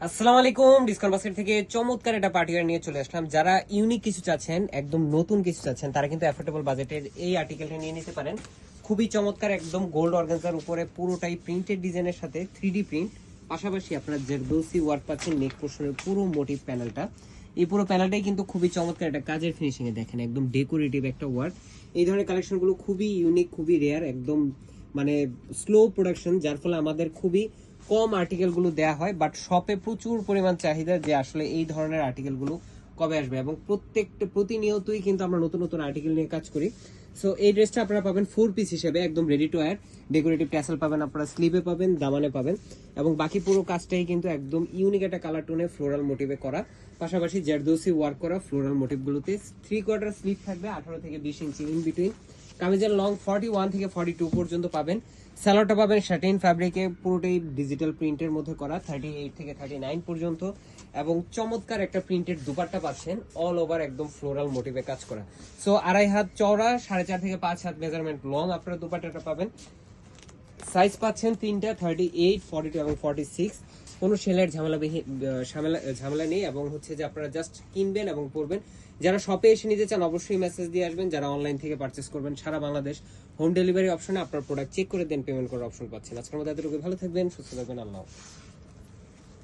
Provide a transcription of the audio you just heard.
আসসালামু আলাইকুম। Discount basket থেকে চমৎকার একটা পার্টিওয়ার নিয়ে চলে আসলাম। যারা ইউনিক কিছু চাচ্ছেন, একদম নতুন কিছু চাচ্ছেন, তারা কিন্তু অ্যাফোর্ডেবল বাজেটের এই আর্টিকেলটা নিয়ে নিতে পারেন। খুবই চমৎকার, একদম গোল্ড অর্গানজার উপরে পুরোটাই প্রিন্টেড ডিজাইনের সাথে 3D প্রিন্ট, পাশাপাশি আপনারা জেরদৌসি ওয়ার্ক পাচ্ছেন নেক পোর্শনের পুরো মোটিভ প্যানেলটা। এই পুরো প্যানেলটাই কিন্তু খুবই চমৎকার একটা কাজের ফিনিশিং এ দেখেন, একদম ডেকোরেটিভ একটা ওয়ার্ক। এই ধরনের কালেকশনগুলো খুবই ইউনিক, খুবই রেয়ার, একদম মানে স্লো প্রোডাকশন, যার ফলে আমাদের খুবই কম আর্টিকেল গুলো দেওয়া হয়, বাট শপে প্রচুর পরিমাণ চাহিদা যে আসলে এই ধরনের আর্টিকেল গুলো কবে আসবে, এবং প্রত্যেকটা প্রতিনিয়তই কিন্তু আমরা নতুন নতুন আর্টিকেল নিয়ে কাজ করি। সো এই ড্রেসটা আপনারা পাবেন 4 পিস হিসেবে, একদম ready to wire. Decorative tassel পাবেন, আপনারা স্লিভে পাবেন, দামানে পাবেন, এবং বাকি পুরো কাজটাই কিন্তু একদম ইউনিক একটা কালার টোনে ফ্লোরাল মোটিভে করা, পাশাপাশি জারদৌসি ওয়ার্ক করা ফ্লোরাল মোটিভগুলোতে 3/4 স্লিভ থাকবে, 18 থেকে 20 ইঞ্চি ইন বিটুইন। কামিজের লং 41 থেকে 42 পর্যন্ত পাবেন। স্যালোটা পাবেন শাটিন ফ্যাব্রিকে, পুরোটাই ডিজিটাল প্রিন্টের মধ্যে করা, 38 থেকে 39 পর্যন্ত, এবং চমৎকার একটা প্রিন্টেড দুপাট্টা পাচ্ছেন, অল ওভার একদম ফ্লোরাল মোটিভে কাজ করা। সো 2.5 হাত চওড়া, 4.5 থেকে 5 হাত মেজারমেন্ট লং আপনারা দুপাট্টাটা পাবেন। সাইজ পাচ্ছেন তিনটা, 38, 42 এবং 46। কোনো সেলের ঝামেলা নেই, এবং হচ্ছে যে আপনারা জাস্ট কিনবেন এবং পরবেন। যারা শপে এসে নিতে চান অবশ্যই মেসেজ দিয়ে আসবেন। যারা অনলাইন থেকে পারচেস করবেন, সারা বাংলাদেশ হোম ডেলিভারি অপশনে আপনার প্রোডাক্ট চেক করে দেন পেমেন্ট করার অপশন পাচ্ছেন। আজকের মধ্যে এতটুকু, ভালো থাকবেন, সুস্থ থাকবেন, আল্লাহ হাফেজ।